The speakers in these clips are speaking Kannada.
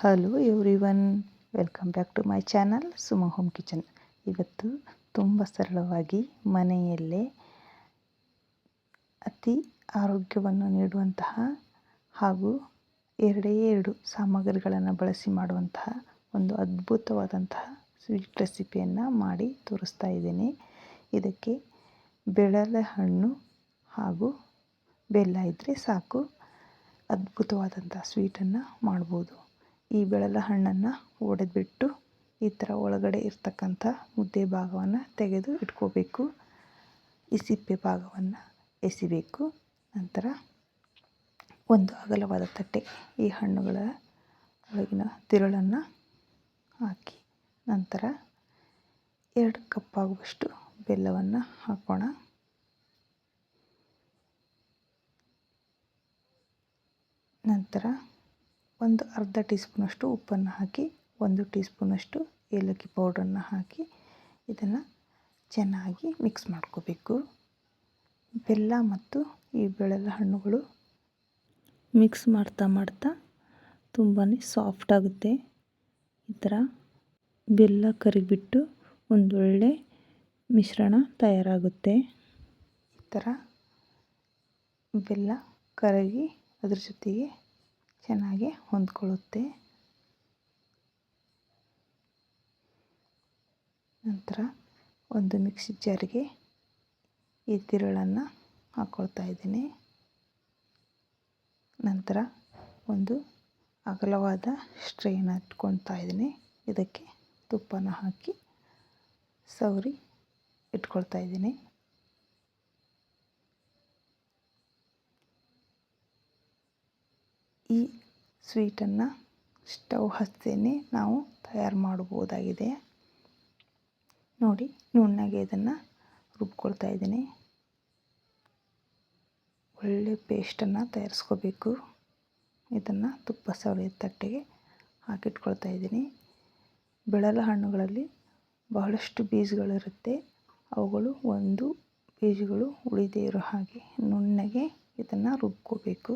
Hello everyone, welcome back to my channel Suma home kitchen. ಇವತ್ತು ತುಂಬ ಸರಳವಾಗಿ ಮನೆಯಲ್ಲೇ ಅತಿ ಆರೋಗ್ಯವನ್ನು ನೀಡುವಂತಹ ಹಾಗೂ ಎರಡೇ ಎರಡು ಸಾಮಗ್ರಿಗಳನ್ನು ಬಳಸಿ ಮಾಡುವಂತಹ ಒಂದು ಅದ್ಭುತವಾದಂತಹ ಸ್ವೀಟ್ ರೆಸಿಪಿಯನ್ನು ಮಾಡಿ ತೋರಿಸ್ತಾ ಇದ್ದೀನಿ. ಇದಕ್ಕೆ ಬೆಳಲೆಹಣ್ಣು ಹಾಗೂ ಬೆಲ್ಲ ಇದ್ದರೆ ಸಾಕು, ಅದ್ಭುತವಾದಂಥ ಸ್ವೀಟನ್ನು ಮಾಡ್ಬೋದು. ಈ ಬೆಳಲೆಹಣ್ಣನ್ನು ಒಡೆದ್ಬಿಟ್ಟು ಈ ಥರ ಒಳಗಡೆ ಇರ್ತಕ್ಕಂಥ ಮುದ್ದೆ ಭಾಗವನ್ನು ತೆಗೆದು ಇಟ್ಕೋಬೇಕು. ಈ ಸಿಪ್ಪೆ ಭಾಗವನ್ನು ಎಸಿಬೇಕು. ನಂತರ ಒಂದು ಅಗಲವಾದ ತಟ್ಟೆಗೆ ಈ ಹಣ್ಣುಗಳ ಒಳಗಿನ ತಿರುಳನ್ನು ಹಾಕಿ ನಂತರ 2 ಕಪ್ ಆಗುವಷ್ಟು ಬೆಲ್ಲವನ್ನು ಹಾಕೋಣ. ನಂತರ ಒಂದು ಅರ್ಧ ಟೀ ಸ್ಪೂನಷ್ಟು ಉಪ್ಪನ್ನು ಹಾಕಿ 1 ಟೀ ಸ್ಪೂನಷ್ಟು ಏಲಕ್ಕಿ ಪೌಡ್ರನ್ನು ಹಾಕಿ ಇದನ್ನು ಚೆನ್ನಾಗಿ ಮಿಕ್ಸ್ ಮಾಡ್ಕೋಬೇಕು. ಬೆಲ್ಲ ಮತ್ತು ಈ ಬೆಳಲೆಹಣ್ಣುಗಳು ಮಿಕ್ಸ್ ಮಾಡ್ತಾ ತುಂಬಾ ಸಾಫ್ಟ್ ಆಗುತ್ತೆ. ಈ ಥರ ಬೆಲ್ಲ ಕರಿಬಿಟ್ಟು ಒಂದೊಳ್ಳೆ ಮಿಶ್ರಣ ತಯಾರಾಗುತ್ತೆ. ಈ ಥರ ಬೆಲ್ಲ ಕರಗಿ ಅದ್ರ ಜೊತೆಗೆ ಚೆನ್ನಾಗಿ ಹೊಂದ್ಕೊಳ್ಳುತ್ತೆ. ನಂತರ ಒಂದು ಮಿಕ್ಸಿ ಜಾರಿಗೆ ಈ ತಿರುಳನ್ನು ಹಾಕ್ಕೊಳ್ತಾ ಇದ್ದೀನಿ. ನಂತರ ಒಂದು ಅಗಲವಾದ ಸ್ಟ್ರೇನ ಇಟ್ಕೊಳ್ತಾ ಇದ್ದೀನಿ. ಇದಕ್ಕೆ ತುಪ್ಪನ ಹಾಕಿ ಸವರಿ ಇಟ್ಕೊಳ್ತಾ ಇದ್ದೀನಿ. ಈ ಸ್ವೀಟನ್ನು ಸ್ಟವ್ ಹಚ್ಚೇನೆ ನಾವು ತಯಾರು ಮಾಡಬಹುದಾಗಿದೆ. ನೋಡಿ, ನುಣ್ಣಗೆ ಇದನ್ನು ರುಬ್ಕೊಳ್ತಾ ಇದ್ದೀನಿ. ಒಳ್ಳೆ ಪೇಸ್ಟನ್ನು ತಯಾರಿಸ್ಕೋಬೇಕು. ಇದನ್ನು ತುಪ್ಪ ಸವರಿದ ತಟ್ಟೆಗೆ ಹಾಕಿಟ್ಕೊಳ್ತಾ ಇದ್ದೀನಿ. ಬೆಳಲೆಹಣ್ಣುಗಳಲ್ಲಿ ಬಹಳಷ್ಟು ಬೀಜಗಳಿರುತ್ತೆ. ಅವುಗಳು ಒಂದು ಬೀಜಗಳು ಉಳಿದೇ ಇರೋ ಹಾಗೆ ನುಣ್ಣಗೆ ಇದನ್ನು ರುಬ್ಕೋಬೇಕು.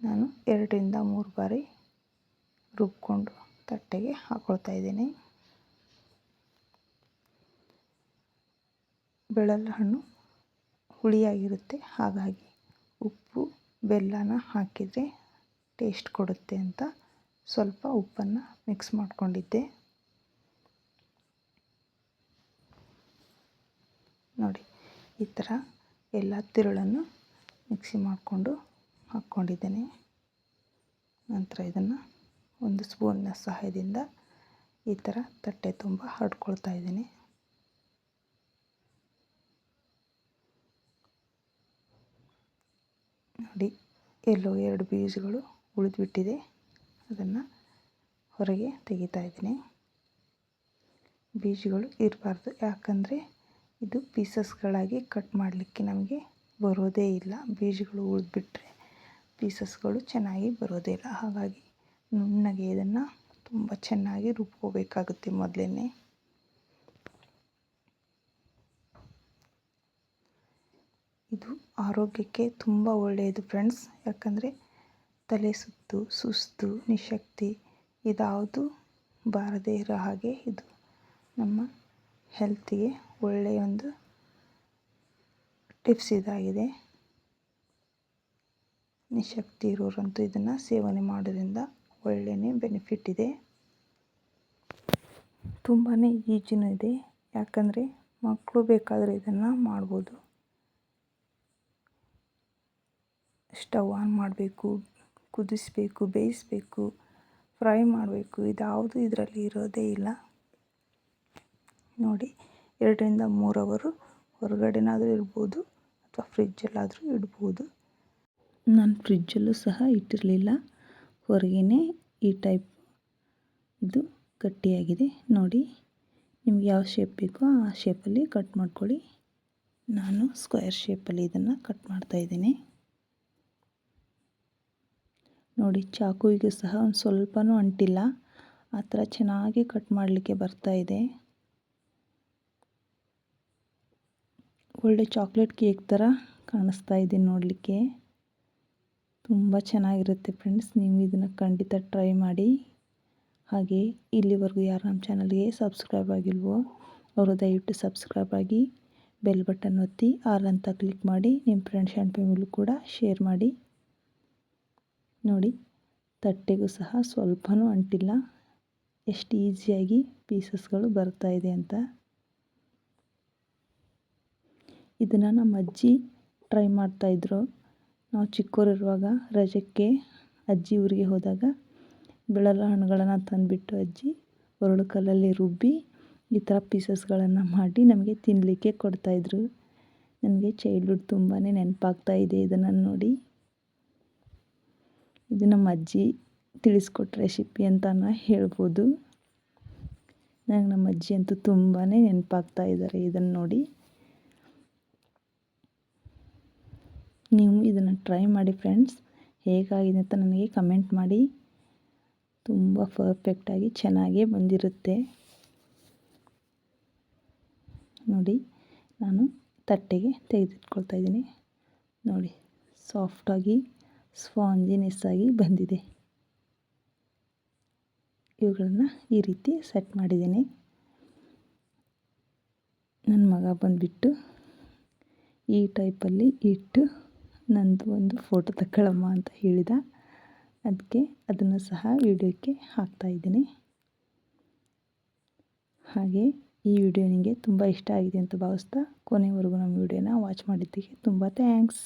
ನಾನು 2 ರಿಂದ 3 ಬಾರಿ ರುಬ್ಕೊಂಡು ತಟ್ಟೆಗೆ ಹಾಕ್ಕೊಳ್ತಾ ಇದ್ದೀನಿ. ಬೆಳಲೆಹಣ್ಣು ಹುಳಿಯಾಗಿರುತ್ತೆ, ಹಾಗಾಗಿ ಉಪ್ಪು ಬೆಲ್ಲನ ಹಾಕಿದರೆ ಟೇಸ್ಟ್ ಕೊಡುತ್ತೆ ಅಂತ ಸ್ವಲ್ಪ ಉಪ್ಪನ್ನು ಮಿಕ್ಸ್ ಮಾಡಿಕೊಂಡಿದ್ದೆ. ನೋಡಿ, ಈ ಥರ ಎಲ್ಲ ತಿರುಳನ್ನು ಮಿಕ್ಸಿ ಮಾಡಿಕೊಂಡು ಹಾಕ್ಕೊಂಡಿದ್ದೇನೆ. ನಂತರ ಇದನ್ನು ಒಂದು ಸ್ಪೂನ್ನ ಸಹಾಯದಿಂದ ಈ ಥರ ತಟ್ಟೆ ತುಂಬ ಹರಡ್ಕೊಳ್ತಾ ಇದ್ದೀನಿ. ನೋಡಿ, ಎಲ್ಲೋ 2 ಬೀಜಗಳು ಉಳಿದುಬಿಟ್ಟಿದೆ. ಅದನ್ನು ಹೊರಗೆ ತೆಗಿತಾ ಇದ್ದೀನಿ. ಬೀಜಗಳು ಇರಬಾರ್ದು, ಯಾಕಂದರೆ ಇದು ಪೀಸಸ್ಗಳಾಗಿ ಕಟ್ ಮಾಡಲಿಕ್ಕೆ ನಮಗೆ ಬರೋದೇ ಇಲ್ಲ. ಬೀಜಗಳು ಉಳಿದ್ಬಿಟ್ರೆ ಪೀಸಸ್ಗಳು ಚೆನ್ನಾಗಿ ಬರೋದಿಲ್ಲ. ಹಾಗಾಗಿ ನುಣ್ಣಗೆ ಇದನ್ನು ತುಂಬ ಚೆನ್ನಾಗಿ ರುಬ್ಕೋಬೇಕಾಗುತ್ತೆ ಮೊದಲೇ. ಇದು ಆರೋಗ್ಯಕ್ಕೆ ತುಂಬ ಒಳ್ಳೆಯದು ಫ್ರೆಂಡ್ಸ್. ಯಾಕಂದರೆ ತಲೆ ಸುತ್ತು, ಸುಸ್ತು, ನಿಶಕ್ತಿ ಇದ್ಯಾವುದು ಬಾರದೇ ಇರೋ ಹಾಗೆ ಇದು ನಮ್ಮ ಹೆಲ್ತಿಗೆ ಒಳ್ಳೆಯ ಒಂದು ಟಿಪ್ಸ್ ಇದಾಗಿದೆ. ನಿಶಕ್ತಿ ಇರೋರಂತೂ ಇದನ್ನು ಸೇವನೆ ಮಾಡೋದ್ರಿಂದ ಒಳ್ಳೆಯೇ ಬೆನಿಫಿಟ್ ಇದೆ. ತುಂಬಾ ಈಜಿನೂ ಇದೆ, ಯಾಕಂದರೆ ಮಕ್ಕಳು ಬೇಕಾದರೆ ಇದನ್ನು ಮಾಡ್ಬೋದು. ಸ್ಟವ್ ಆನ್ ಮಾಡಬೇಕು, ಕುದಿಸಬೇಕು, ಬೇಯಿಸಬೇಕು, ಫ್ರೈ ಮಾಡಬೇಕು, ಇದ್ಯಾವುದು ಇದರಲ್ಲಿ ಇರೋದೇ ಇಲ್ಲ. ನೋಡಿ, 2 ರಿಂದ 3 ಅವರು ಹೊರಗಡೆನಾದರೂ ಇಡ್ಬೋದು ಅಥವಾ ಫ್ರಿಜ್ಜಲ್ಲಾದರೂ ಇಡ್ಬೋದು. ನಾನು ಫ್ರಿಜ್ಜಲ್ಲೂ ಸಹ ಇಟ್ಟಿರಲಿಲ್ಲ, ಹೊರಗೇ ಈ ಟೈಪ್ ಇದು ಗಟ್ಟಿಯಾಗಿದೆ. ನೋಡಿ, ನಿಮ್ಗೆ ಯಾವ ಶೇಪ್ ಬೇಕೋ ಆ ಶೇಪಲ್ಲಿ ಕಟ್ ಮಾಡ್ಕೊಳ್ಳಿ. ನಾನು ಸ್ಕ್ವೇರ್ ಶೇಪಲ್ಲಿ ಇದನ್ನು ಕಟ್ ಮಾಡ್ತಾಯಿದ್ದೀನಿ. ನೋಡಿ, ಚಾಕುವಿಗೆ ಸಹ ಒಂದು ಸ್ವಲ್ಪನೂ ಅಂಟಿಲ್ಲ. ಆ ಥರ ಚೆನ್ನಾಗಿ ಕಟ್ ಮಾಡಲಿಕ್ಕೆ ಬರ್ತಾಯಿದೆ. ಒಳ್ಳೆ ಚಾಕ್ಲೇಟ್ ಕೇಕ್ ಥರ ಕಾಣಿಸ್ತಾ ಇದೆ ನೋಡಲಿಕ್ಕೆ. ತುಂಬ ಚೆನ್ನಾಗಿರುತ್ತೆ ಫ್ರೆಂಡ್ಸ್. ನೀವು ಇದನ್ನು ಖಂಡಿತ ಟ್ರೈ ಮಾಡಿ. ಹಾಗೆ ಇಲ್ಲಿವರೆಗೂ ಯಾರು ನಮ್ಮ ಚಾನಲ್ಗೆ ಸಬ್ಸ್ಕ್ರೈಬ್ ಆಗಿಲ್ವೋ ಅವರು ದಯವಿಟ್ಟು ಸಬ್ಸ್ಕ್ರೈಬ್ ಆಗಿ ಬೆಲ್ ಬಟನ್ ಒತ್ತಿ ಆಲ್ ಅಂತ ಕ್ಲಿಕ್ ಮಾಡಿ ನಿಮ್ಮ ಫ್ರೆಂಡ್ಸ್ ಆ್ಯಂಡ್ ಫ್ಯಾಮಿಲಿ ಕೂಡ ಶೇರ್ ಮಾಡಿ. ನೋಡಿ, ತಟ್ಟೆಗೂ ಸಹ ಸ್ವಲ್ಪನೂ ಅಂಟಿಲ್ಲ. ಎಷ್ಟು ಈಸಿಯಾಗಿ ಪೀಸಸ್ಗಳು ಬರ್ತಾಯಿದೆ ಅಂತ. ಇದನ್ನು ನಮ್ಮ ಅಜ್ಜಿ ಟ್ರೈ ಮಾಡ್ತಾಯಿದ್ರು. ನಾವು ಚಿಕ್ಕವರಿರುವಾಗ ರಜಕ್ಕೆ ಅಜ್ಜಿ ಊರಿಗೆ ಹೋದಾಗ ಬಿಳಲ ಹಣ್ಣುಗಳನ್ನು ತಂದುಬಿಟ್ಟು ಅಜ್ಜಿ ಒರಳು ಕಲ್ಲಲ್ಲಿ ರುಬ್ಬಿ ಈ ಥರ ಪೀಸಸ್ಗಳನ್ನು ಮಾಡಿ ನಮಗೆ ತಿನ್ನಲಿಕ್ಕೆ ಕೊಡ್ತಾಯಿದ್ರು. ನನಗೆ ಚೈಲ್ಡ್ಹುಡ್ ತುಂಬಾ ನೆನಪಾಗ್ತಾ ಇದೆ ಇದನ್ನು ನೋಡಿ. ಇದು ನಮ್ಮ ಅಜ್ಜಿ ತಿಳಿಸ್ಕೊಟ್ಟ ರೆಸಿಪಿ ಅಂತಲೇ ಹೇಳ್ಬೋದು. ನನಗೆ ನಮ್ಮ ಅಜ್ಜಿ ಅಂತೂ ತುಂಬಾ ನೆನಪಾಗ್ತಾ ಇದ್ದಾರೆ ಇದನ್ನು ನೋಡಿ. ನೀವು ಇದನ್ನು ಟ್ರೈ ಮಾಡಿ ಫ್ರೆಂಡ್ಸ್. ಹೇಗಾಗಿದೆ ಅಂತ ನನಗೆ ಕಮೆಂಟ್ ಮಾಡಿ. ತುಂಬ ಪರ್ಫೆಕ್ಟಾಗಿ ಚೆನ್ನಾಗೇ ಬಂದಿರುತ್ತೆ. ನೋಡಿ, ನಾನು ತಟ್ಟೆಗೆ ತೆಗೆದಿಟ್ಕೊಳ್ತಾ ಇದ್ದೀನಿ. ನೋಡಿ, ಸಾಫ್ಟಾಗಿ ಸ್ಪಾಂಜಿನೆಸ್ ಆಗಿ ಬಂದಿದೆ. ಇವುಗಳನ್ನು ಈ ರೀತಿ ಸೆಟ್ ಮಾಡಿದ್ದೀನಿ. ನನ್ನ ಮಗ ಬಂದುಬಿಟ್ಟು ಈ ಟೈಪಲ್ಲಿ ಇಟ್ಟು ನಂದು ಒಂದು ಫೋಟೋ ತಗೊಳ್ಳಮ್ಮ ಅಂತ ಹೇಳಿದ. ಅದಕ್ಕೆ ಅದನ್ನು ಸಹ ವಿಡಿಯೋಕ್ಕೆ ಹಾಕ್ತಾಯಿದ್ದೀನಿ. ಹಾಗೆ ಈ ವಿಡಿಯೋ ನಿಮಗೆ ತುಂಬ ಇಷ್ಟ ಆಗಿದೆ ಅಂತ ಭಾವಿಸ್ತಾ ಕೊನೆವರೆಗೂ ನಮ್ಮ ವಿಡಿಯೋನ ವಾಚ್ ಮಾಡಿದ್ದಕ್ಕೆ ತುಂಬ ಥ್ಯಾಂಕ್ಸ್.